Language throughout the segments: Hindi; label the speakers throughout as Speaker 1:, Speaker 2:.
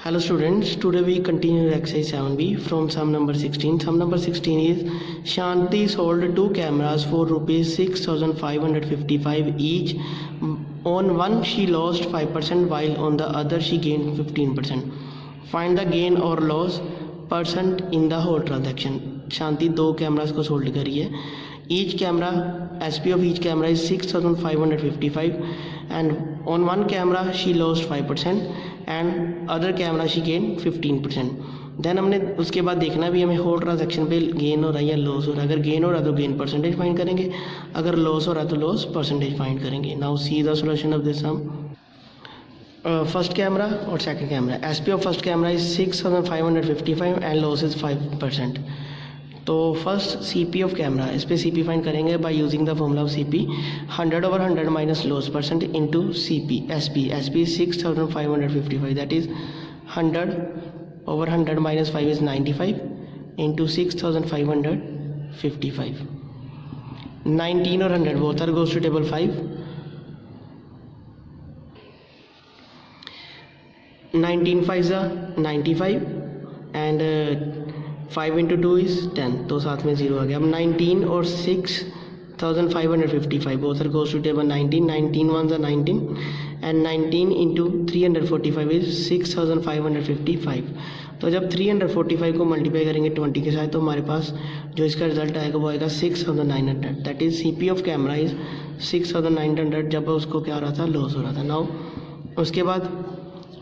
Speaker 1: Hello students, today we continue exercise 7b from sum number 16. Sum number 16 is Shanti sold two cameras for rupees 6,555 each. On one she lost 5% while on the other she gained 15%. Find the gain or loss percent in the whole transaction. Shanti दो कैमरास को सोल्ड करी है. Each camera, SP of each camera is 6,555 and on one camera she lost 5% and other camera she gained 15%. Then हमने उसके बाद देखना भी हमें होल ट्रांजैक्शन पे गेन हो रहा है या लॉस हो रहा है. अगर गेन हो रहा है तो गेन परसेंटेज फाइंड करेंगे, अगर लॉस हो रहा है तो लॉस परसेंटेज फाइंड करेंगे. Now see the solution of this sum. First camera और second camera. SP of first camera is 6,555 and loss is 5%. तो फर्स्ट सीपी ऑफ कैमरा, इस पर सीपी फाइंड करेंगे by using the formula of CP 100/100 minus loss percent into CP. SP 6,555 that is 100/100 minus 5 is 95 into 6,555. 19 और 100 both are goes to table 5. 19 5 is 95 and 5 into 2 is 10, तो साथ में 0 आ गया. अब 19 और 6,555 both are goes to table 19. 19 1 is 19 and 19 into 345 is 6,555. तो जब 345 को मल्टीप्लाई करेंगे 20 के साथ तो हमारे पास जो इसका रिजल्ट आएगा वो आएगा 6,900. That is CP of camera is 6,900 जब उसको क्या हो रहा था, लॉस हो रहा था. नाउ उसके बाद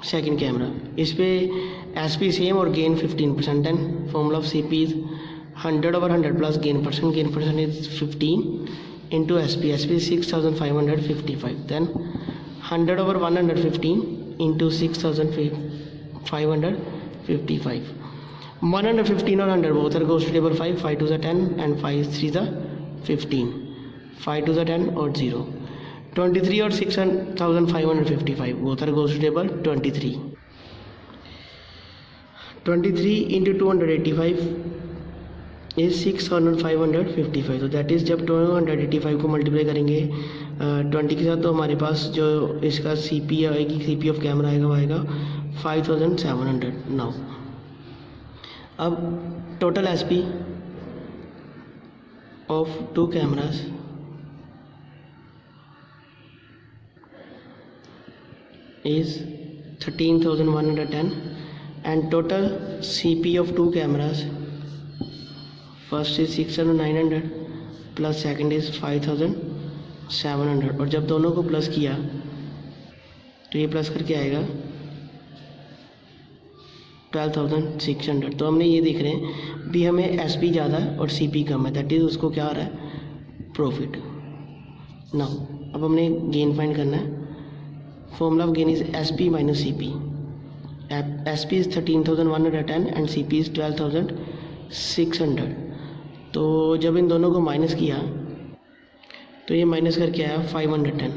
Speaker 1: सेकंड कैमरा, इस पे एसपी सेम और gain 15%. Then formula of CP is 100/100 plus gain percent is 15 into SP 6,555. Then 100/115 into 6,555. 115 और 100 both are goes to table 5. 5 2 is 10 and 5 3 is 15. 5 2 is 10 और 0. 23 और 6,555 both are goes to table 23. 23 into 285 is 6,555. तो दैट इज़ जब 285 को मल्टीप्लाई करेंगे 20 के साथ तो हमारे पास जो इसका सीपी आएगी, सीपी ऑफ कैमरा आएगा वो आएगा 5,700. नाउ अब total SP of two cameras is 13,110 and total CP of two cameras, first is 6,900 plus second is 5,700. और जब दोनों को प्लस किया तो ये प्लस करके आएगा 12,600. तो हमने ये देख रहे हैं भी हमें SP ज़्यादा और CP कम है, दैट इज़ उसको क्या आ रहा है, प्रॉफिट. नाउ अब हमने गेन फाइंड करना है. Formula of gain is SP minus CP. SP is 13,110 and CP is 12,600. तो जब इन दोनों को माइनस किया तो ये माइनस करके आया 510.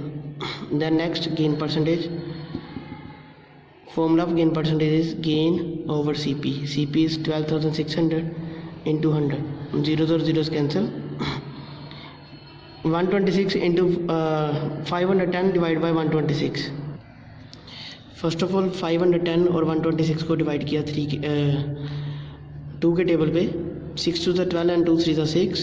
Speaker 1: Then next gain percentage. Formula of gain percentage is gain over CP. CP is 12,600 into 100. 0 और 0 cancel. 126 into 510 divided by 126. First of all 510 और 126 को डिवाइड किया 2 के टेबल पे. 6 2 is 12 and 2 3 is 6.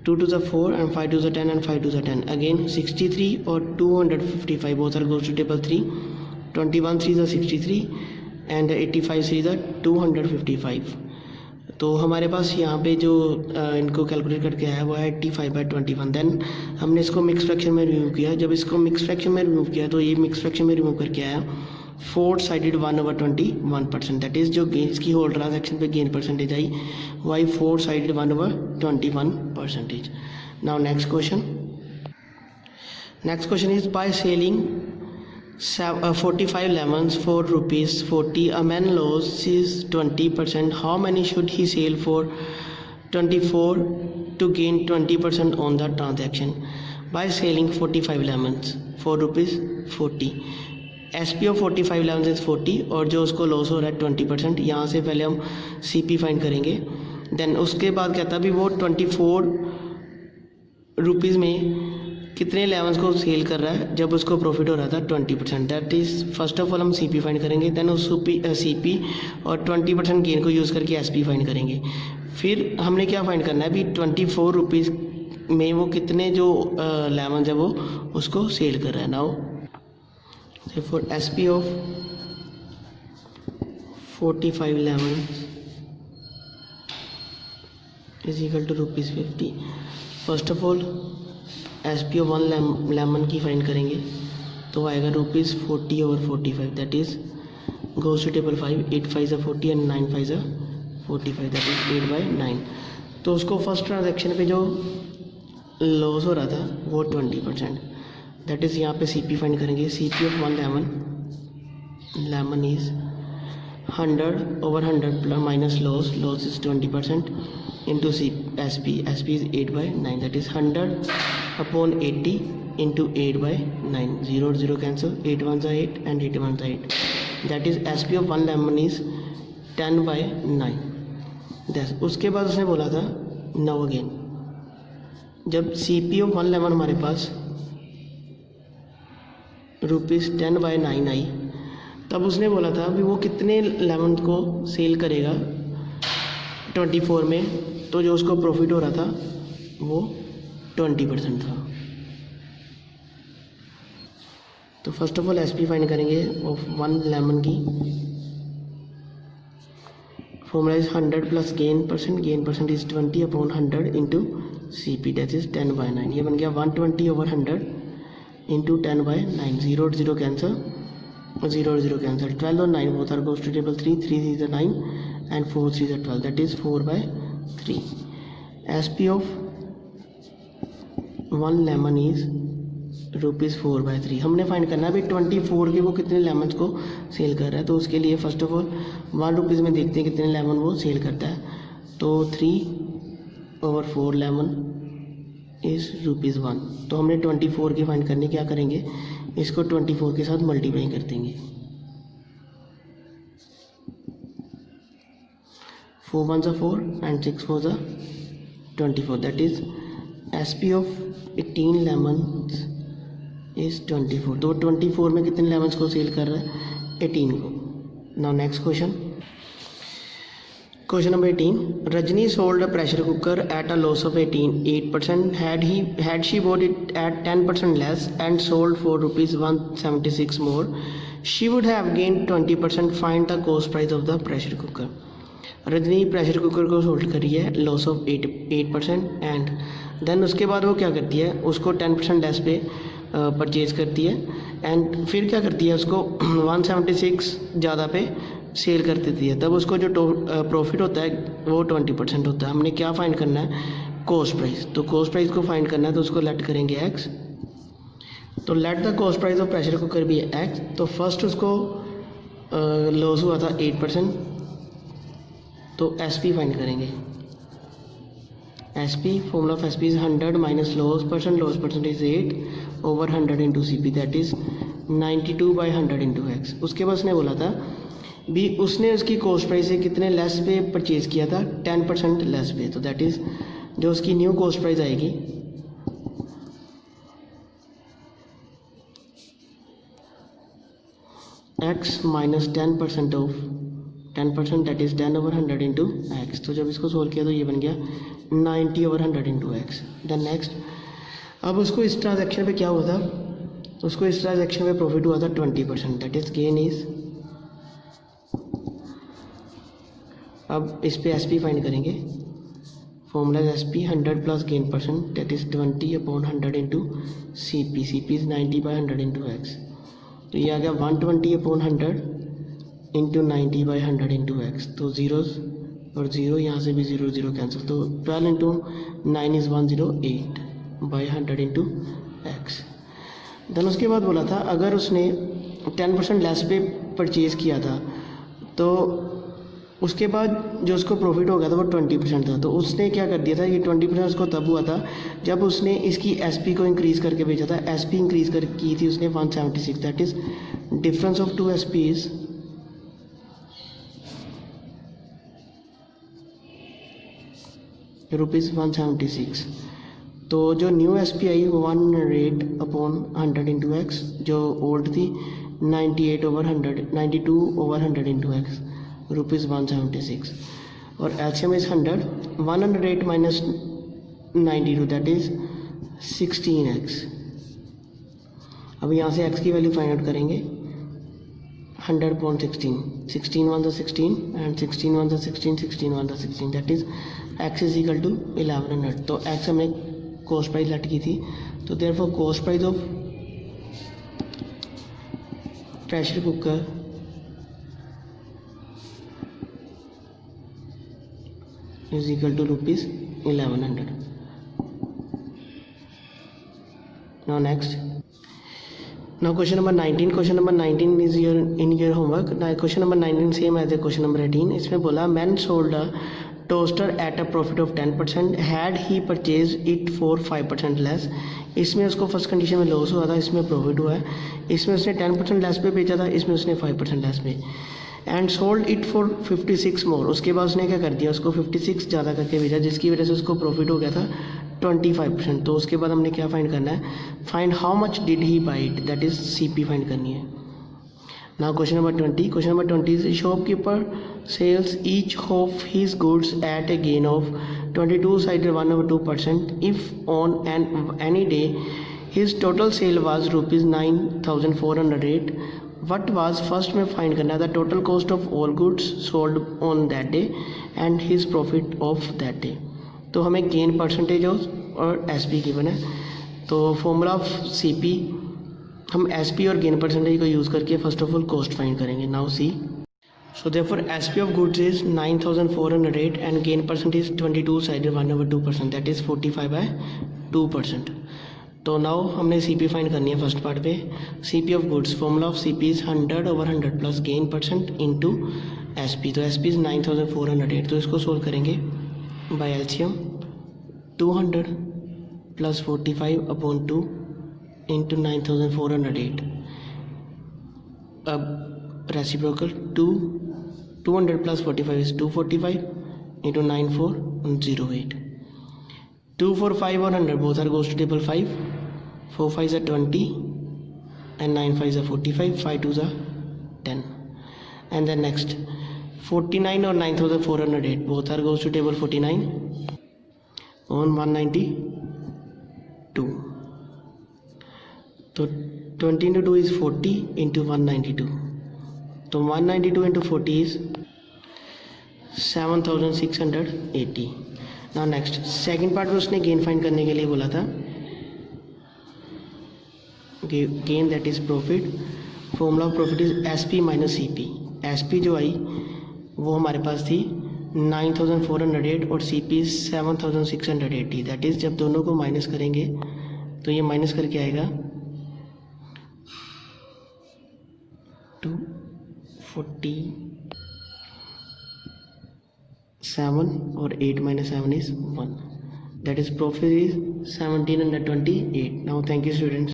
Speaker 1: 2 2 is 4 and 5 2 is 10 and 5 2 is 10. Again 63 और 255 both are goes to table 3. 21 3 is 63 and 85 3 is 255. तो हमारे पास यहाँ पे जो इनको कैलकुलेट करके आया वो है 85/21. देन हमने इसको मिक्स फ्रैक्शन में रिमूव किया. जब इसको मिक्स फ्रैक्शन में रिमूव किया तो ये मिक्स फ्रैक्शन में रिमूव करके आया 4-sided 1/21%. दैट इज़ जो गेन इसकी होल ट्रांजैक्शन पे गेन परसेंटेज आई वो आई 4-sided 1/21%. Now next question is by selling 45 lemons for rupees 40, a man loses 20%. How many should he sell for 24 to gain 20% on the transaction? By selling 45 lemons for rupees 40, SP of 45 lemons is 40 और जो उसको लॉस हो रहा है 20%. यहाँ से पहले हम CP फाइंड करेंगे. देन उसके बाद कहता भी वो 24 रुपीज़ में कितने लेवल्स को सेल कर रहा है जब उसको प्रॉफिट हो रहा था 20%। That is first of all हम सी पी फाइंड करेंगे, देन उस सी पी और 20% गेन को यूज़ करके एस पी फाइंड करेंगे। फिर हमने क्या फाइंड करना है, अभी 24 रुपीज़ में वो कितने जो लेवल्स है वो उसको सेल कर रहा है। Now for S P of 45 levels is equal to ₹50। First of all S P of 1 lemon की फाइंड करेंगे तो आएगा ₹40/45, that is goes to table 5, 8 5 40 and 9 5 45, that is 8/9। तो उसको फर्स्ट ट्रांजेक्शन पे जो लॉस हो रहा था वो 20%, दैट इज़ यहाँ पे सी पी फाइंड करेंगे। C P of 1 lemon is 100/100 minus loss is 20% into SP is 8/9, that is 100/80 into 8/9, 0 0 cancel, 8 1s are 8 and 8 1s are 8, that is SP of 1 lemon is 10/9। That's उसके बाद उसने बोला था now again जब CP of 1 lemon हमारे पास ₹10/9 आई, तब उसने बोला था अभी वो कितने लेमन को सेल करेगा 24 में, तो जो उसको प्रॉफिट हो रहा था वो 20% था। तो first of all S P find करेंगे ऑफ 1 लेमन की। Formula is 100 plus gain percent is 20/100 into C P, that is 10/9। ये बन गया 120/100 इंटू 10/9, 0 0 कैंसल, 0 0 कैंसल, 12 और 9 both are goes to table 3 3 is 9 and 4 3 is 12, that is 4/3। SP of 1 lemon is ₹4/3। हमने फाइंड करना है भाई 24 के वो कितने लेमन्स को सेल कर रहा है, तो उसके लिए फर्स्ट ऑफ ऑल ₹1 में देखते हैं कितने लेमन वो सेल करता है। तो 3/4 लेमन इज़ ₹1। तो हमने 24 के फाइंड करने क्या करेंगे, इसको 24 के साथ मल्टीप्लाई कर देंगे। 4 1s are 4 and 6 4s are 24, that is SP of 18 lemons is 24। तो 24 में कितने लेमन्स को सेल कर रहा है, 18 को। Now next question number 18। Rajni sold a pressure cooker at a loss of 8%। had she bought it at 10% less and sold for ₹176 more, she would have gained 20%। find the cost price of the pressure cooker। Rajni pressure cooker को सोल्ड करी है लॉस ऑफ 8% एंड देन उसके बाद वो क्या करती है, उसको 10% लेस पे परचेज करती है एंड फिर क्या करती है, उसको 176 ज़्यादा पे सेल कर देती है। तब उसको जो प्रॉफिट होता है वो 20% होता है। हमने क्या फाइंड करना है, कॉस्ट प्राइस। तो कॉस्ट प्राइस को फाइंड करना है तो उसको लेट करेंगे x। तो let the cost price of pressure cooker भी x। तो फर्स्ट उसको लॉस हुआ था 8%, तो एस पी फाइंड करेंगे। S P formula of S P is 100 minus loss percent is 8/100 into C P, that is 92/100 into x. उसके बाद उसने बोला था भी उसने उसकी कॉस्ट प्राइस से कितने लेस पे परचेज किया था, 10% लेस पे। तो दैट इज जो उसकी न्यू कॉस्ट प्राइस आएगी x minus 10% of 10%, that is 10/100 into x. तो जब इसको सोल्व किया तो ये बन गया 90/100 इंटू एक्स। देन नेक्स्ट, अब उसको इस ट्रांजेक्शन पे क्या हुआ था, उसको इस ट्रांजेक्शन पे प्रॉफिट हुआ था 20%, दैट इज गेन इज। अब इस पे एस पी फाइंड करेंगे। Formula S P 100 plus gain percent, that is 20/100 into C P is 90/100 into x. तो ये आ गया 120/100 इंटू 90/100 इंटू एक्स। तो जीरोज और जीरो, यहाँ से भी 0 0 कैंसिल, तो 12 into 9 is 108/100 into x. Then उसके बाद बोला था अगर उसने 10% लेस पे परचेज़ किया था तो उसके बाद जो उसको प्रॉफिट हो गया था वो 20% था। तो उसने क्या कर दिया था, ये 20% उसको तब हुआ था जब उसने इसकी एसपी को इंक्रीज़ करके बेचा था। एसपी इंक्रीज़ कर की थी उसने 176, that is difference of two SP is ₹176। तो जो न्यू एस पी आई 100/100 इंटू एक्स, जो ओल्ड थी 98/100, 92/100 इंटू एक्स, ₹176, और LCM is 100, 108 minus 92 that is 16x। अब यहाँ से x की वैल्यू फाइंड आउट करेंगे, 100/16, 16 1 ज़ा 16 एंड 16 1 ज़ा 16, 16 1 ज़ा 16 that is x is equal to 1100। तो x हमने कॉस्ट प्राइस लट की थी, तो therefore cost price of pressure cooker is equal to ₹1100. Now next, now question number 19. Question number 19 is in your homework. Now question number 19 same as the question number 18. इसमें बोला man sold a toaster at a profit of 10% had he purchased it for 5% less. इसमें उसको फर्स्ट कंडीशन में लॉस हुआ था, इसमें प्रॉफिट हुआ है। इसमें उसने 10% लेस पे बेचा था, इसमें उसने 5% लेस पे, एंड सोल्ड इट फॉर 56 मोर। उसके बाद उसने क्या कर दिया, उसको 56 ज़्यादा करके भेजा, जिसकी वजह से उसको प्रॉफिट हो गया था 25%। तो उसके बाद हमने क्या फाइंड करना है, find how much did he buy it, that is CP find करनी है। Now question number 20। Question number 20 is shopkeeper sells each of his goods at a gain of 22/2% if on any day his total sale was ₹9,408। What was first में फाइंड करना है the total cost of all goods sold on that day and his profit of that day. तो हमें गेन परसेंटेज और SP गिवन है, तो फॉर्मूला ऑफ CP हम SP और गेन परसेंटेज को यूज़ करके first of all cost find करेंगे। Now see, so therefore SP of goods is 9,408 and gain percentage 22/1/2% that is 45/2%। तो नाउ हमने CP फाइंड करनी है फर्स्ट पार्ट पे। CP of goods, formula of CP is 100/100 plus gain percent into SP। तो SP इज 9,408, तो इसको सोल्व करेंगे बाय एलसीएम 200 प्लस 45/2 इंटू 9,408। अब रेसिप्रोकल 200 प्लस 45 इज 245 इंटू 9408। 2 4 5 और 100 both are goes to table 5, 4 5 are 20 and 9 5 are 45, 5 2 are 10, and then next 49 और 9,408 both are goes to table 49 on 192। तो 20 into 2 is 40 into 192, तो 192 into 40 is 7,680। Now next second part में उसने गेन फाइंड करने के लिए बोला था, gain that is profit. Formula of profit is SP minus CP। SP जो आई वो हमारे पास थी 9,408 और CP 7,680, दैट इज जब दोनों को माइनस करेंगे तो ये माइनस करके आएगा 247 और 8 minus 7 is 1, that is profit is 1728। now thank you students।